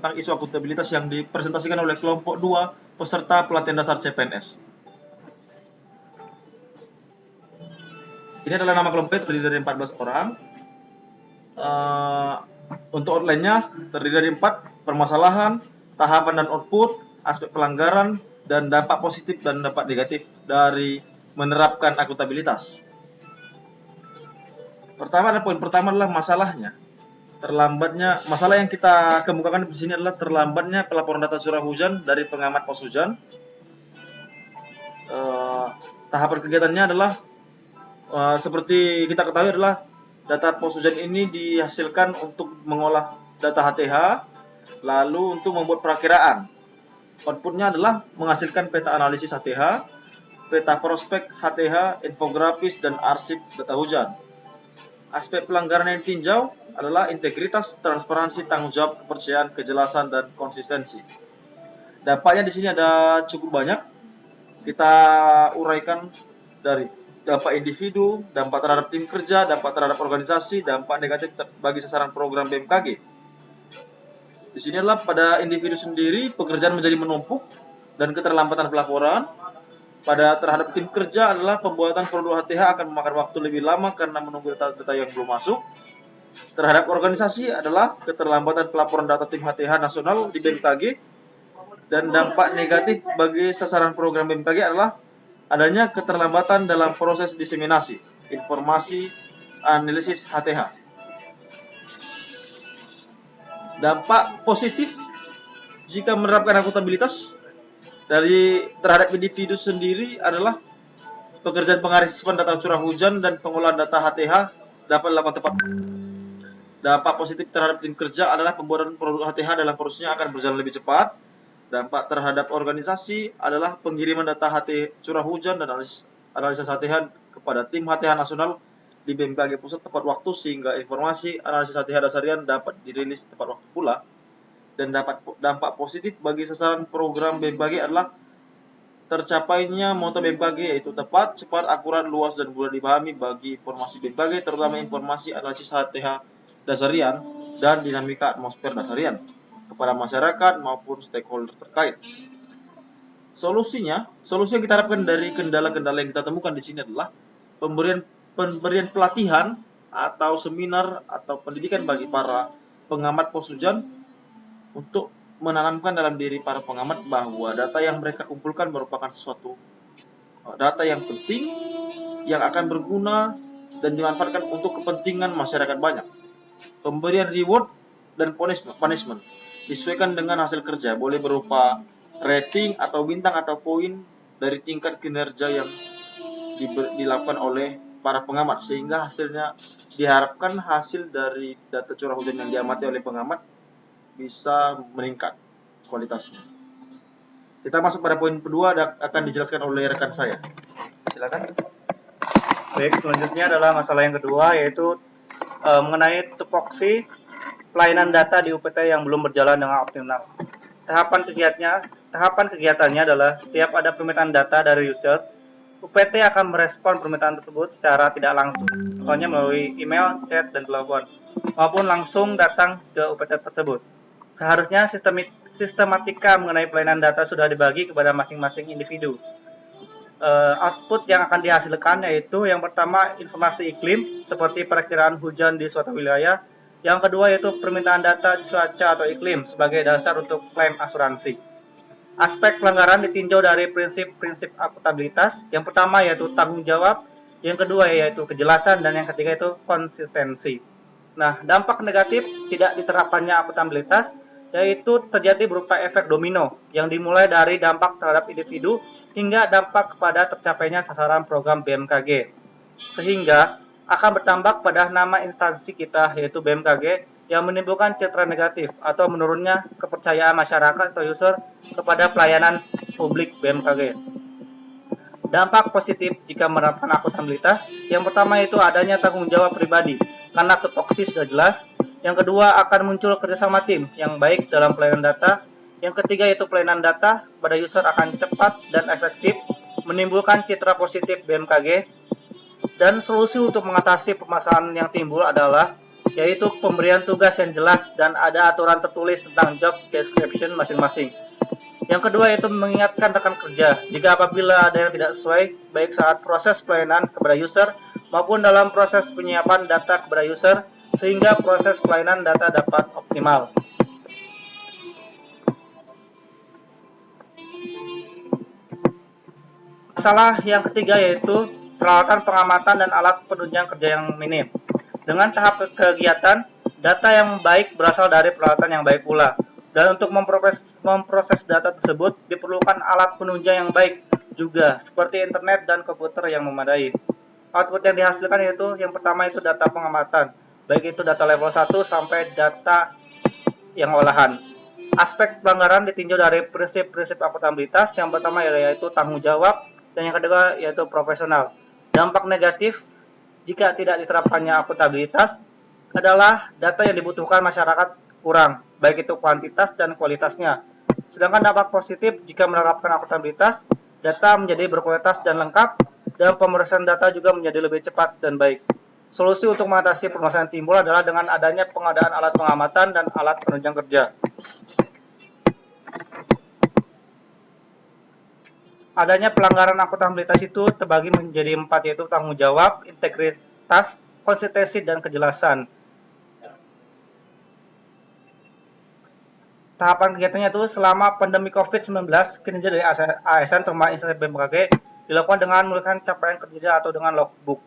tentang isu akuntabilitas yang dipresentasikan oleh kelompok 2 peserta pelatihan dasar CPNS. Ini adalah nama kelompok terdiri dari 14 orang. Untuk outline-nya terdiri dari 4: permasalahan, tahapan dan output, aspek pelanggaran, dan dampak positif dan dampak negatif dari menerapkan akuntabilitas. Poin pertama adalah masalahnya. Masalah yang kita kemukakan di sini adalah terlambatnya pelaporan data curah hujan dari pengamat pos hujan. Tahapan kegiatannya adalah seperti kita ketahui adalah data pos hujan ini dihasilkan untuk mengolah data HTH, lalu untuk membuat perakiraan. Outputnya adalah menghasilkan peta analisis HTH, peta prospek HTH, infografis, dan arsip data hujan. Aspek pelanggaran yang ditinjau adalah integritas, transparansi, tanggung jawab, kepercayaan, kejelasan, dan konsistensi. Dampaknya di sini ada cukup banyak. Kita uraikan dari dampak individu, dampak terhadap tim kerja, dampak terhadap organisasi, dampak negatif bagi sasaran program BMKG. Di sini adalah pada individu sendiri pekerjaan menjadi menumpuk dan keterlambatan pelaporan. Terhadap tim kerja adalah pembuatan produk HTH akan memakan waktu lebih lama karena menunggu data-data yang belum masuk. Terhadap organisasi adalah keterlambatan pelaporan data tim HTH nasional di BMKG. Dan dampak negatif bagi sasaran program BMKG adalah adanya keterlambatan dalam proses diseminasi informasi analisis HTH. Dampak positif jika menerapkan akuntabilitas terhadap individu sendiri adalah pekerjaan pengarsipan data curah hujan dan pengolahan data HTH dapat dilakukan tepat. Dampak positif terhadap tim kerja adalah pembuatan produk HTH dalam prosesnya akan berjalan lebih cepat. Dampak terhadap organisasi adalah pengiriman data HT curah hujan dan analisis HTH kepada tim HTH nasional di BMKG pusat tepat waktu sehingga informasi analisis HTH dasarian dapat dirilis tepat waktu pula. Dan dampak positif bagi sasaran program BMKG adalah tercapainya moto BMKG yaitu tepat, cepat, akurat, luas, dan mudah dipahami bagi informasi BMKG, terutama informasi analisis HTH dasarian dan dinamika atmosfer dasarian kepada masyarakat maupun stakeholder terkait. Solusi yang kita harapkan dari kendala-kendala yang kita temukan di sini adalah pemberian pelatihan atau seminar atau pendidikan bagi para pengamat pos hujan untuk menanamkan dalam diri para pengamat bahwa data yang mereka kumpulkan merupakan sesuatu data yang penting yang akan berguna dan dimanfaatkan untuk kepentingan masyarakat banyak. Pemberian reward dan punishment disesuaikan dengan hasil kerja, boleh berupa rating atau bintang atau poin dari tingkat kinerja yang dilakukan oleh para pengamat, sehingga hasilnya diharapkan hasil dari data curah hujan yang diamati oleh pengamat bisa meningkat kualitasnya. Kita masuk pada poin kedua, akan dijelaskan oleh rekan saya. Silakan. Baik, selanjutnya adalah masalah yang kedua, yaitu mengenai tupoksi pelayanan data di UPT yang belum berjalan dengan optimal. Tahapan kegiatannya adalah setiap ada permintaan data dari user, UPT akan merespon permintaan tersebut secara tidak langsung, contohnya melalui email, chat, dan telepon, maupun langsung datang ke UPT tersebut. Seharusnya sistematika mengenai pelayanan data sudah dibagi kepada masing-masing individu. Output yang akan dihasilkan yaitu yang pertama informasi iklim seperti perakiraan hujan di suatu wilayah. Yang kedua yaitu permintaan data cuaca atau iklim sebagai dasar untuk klaim asuransi. Aspek pelanggaran ditinjau dari prinsip-prinsip akuntabilitas. Yang pertama yaitu tanggung jawab, yang kedua yaitu kejelasan, dan yang ketiga itu konsistensi. Nah, dampak negatif tidak diterapkannya akuntabilitas yaitu terjadi berupa efek domino yang dimulai dari dampak terhadap individu hingga dampak kepada tercapainya sasaran program BMKG. Sehingga akan bertambah pada nama instansi kita yaitu BMKG yang menimbulkan citra negatif atau menurunnya kepercayaan masyarakat atau user kepada pelayanan publik BMKG. Dampak positif jika menerapkan akuntabilitas, yang pertama itu adanya tanggung jawab pribadi karena tupoksi sudah jelas. Yang kedua akan muncul kerjasama tim yang baik dalam pelayanan data. Yang ketiga yaitu pelayanan data pada user akan cepat dan efektif, menimbulkan citra positif BMKG. Dan solusi untuk mengatasi permasalahan yang timbul adalah yaitu pemberian tugas yang jelas dan ada aturan tertulis tentang job description masing-masing. Yang kedua yaitu mengingatkan rekan kerja jika apabila ada yang tidak sesuai baik saat proses pelayanan kepada user maupun dalam proses penyiapan data kepada user sehingga proses pelayanan data dapat optimal. Masalah yang ketiga yaitu peralatan pengamatan dan alat penunjang kerja yang minim. Dengan tahap kegiatan, data yang baik berasal dari peralatan yang baik pula. Dan untuk memproses data tersebut diperlukan alat penunjang yang baik juga, seperti internet dan komputer yang memadai. Output yang dihasilkan yaitu yang pertama itu data pengamatan, baik itu data level 1 sampai data yang olahan. Aspek pelanggaran ditinjau dari prinsip-prinsip akuntabilitas. Yang pertama yaitu tanggung jawab dan yang kedua yaitu profesional. Dampak negatif jika tidak diterapkannya akuntabilitas adalah data yang dibutuhkan masyarakat kurang, baik itu kuantitas dan kualitasnya. Sedangkan dampak positif jika menerapkan akuntabilitas, data menjadi berkualitas dan lengkap, dan pemrosesan data juga menjadi lebih cepat dan baik. Solusi untuk mengatasi permasalahan yang timbul adalah dengan adanya pengadaan alat pengamatan dan alat penunjang kerja. Adanya pelanggaran akuntabilitas itu terbagi menjadi 4, yaitu tanggung jawab, integritas, konsistensi, dan kejelasan. Tahapan kegiatannya itu selama pandemi COVID-19, kinerja dari ASN terutama instansi BMKG dilakukan dengan menuliskan capaian kerja atau dengan logbook.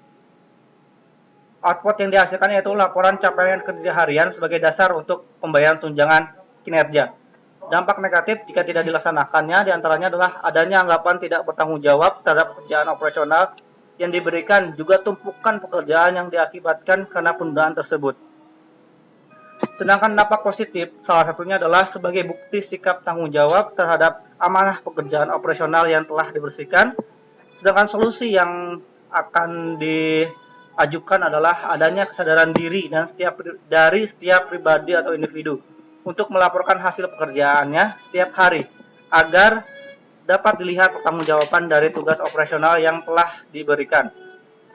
Output yang dihasilkan yaitu laporan capaian kerja harian sebagai dasar untuk pembayaran tunjangan kinerja. Dampak negatif jika tidak dilaksanakannya diantaranya adalah adanya anggapan tidak bertanggung jawab terhadap pekerjaan operasional yang diberikan, juga tumpukan pekerjaan yang diakibatkan karena penundaan tersebut. Sedangkan dampak positif salah satunya adalah sebagai bukti sikap tanggung jawab terhadap amanah pekerjaan operasional yang telah dibersihkan. Sedangkan solusi yang akan diajukan adalah adanya kesadaran diri dan dari setiap pribadi atau individu untuk melaporkan hasil pekerjaannya setiap hari agar dapat dilihat pertanggungjawaban dari tugas operasional yang telah diberikan.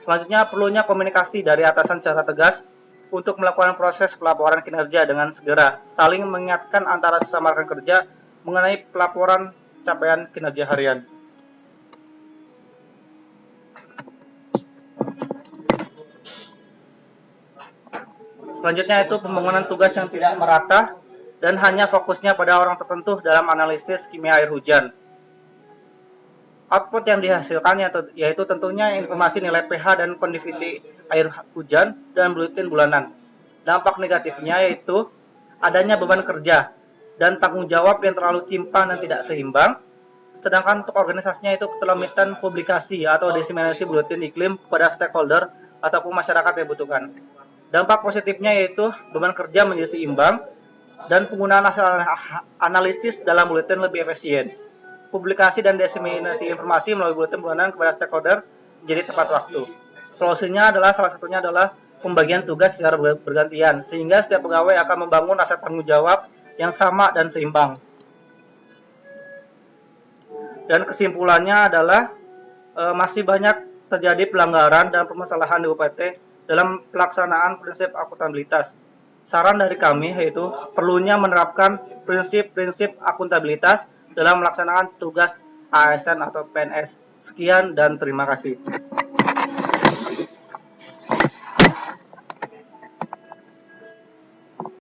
Selanjutnya perlunya komunikasi dari atasan secara tegas untuk melakukan proses pelaporan kinerja dengan segera, saling mengingatkan antara sesama rekan kerja mengenai pelaporan capaian kinerja harian. Selanjutnya itu pembangunan tugas yang tidak merata dan hanya fokusnya pada orang tertentu dalam analisis kimia air hujan. Output yang dihasilkan yaitu tentunya informasi nilai pH dan kondiviti air hujan dan buletin bulanan. Dampak negatifnya yaitu adanya beban kerja dan tanggung jawab yang terlalu timpang dan tidak seimbang. Sedangkan untuk organisasinya itu keterlambatan publikasi atau diseminasi buletin iklim kepada stakeholder ataupun masyarakat yang butuhkan. Dampak positifnya yaitu beban kerja menjadi seimbang dan penggunaan hasil analisis dalam buletin lebih efisien. Publikasi dan diseminasi informasi melalui buletin bulanan kepada stakeholder menjadi tepat waktu. Solusinya adalah salah satunya adalah pembagian tugas secara bergantian sehingga setiap pegawai akan membangun rasa tanggung jawab yang sama dan seimbang. Dan kesimpulannya adalah masih banyak terjadi pelanggaran dan permasalahan di UPT dalam pelaksanaan prinsip akuntabilitas. Saran dari kami yaitu perlunya menerapkan prinsip-prinsip akuntabilitas dalam melaksanakan tugas ASN atau PNS. Sekian dan terima kasih.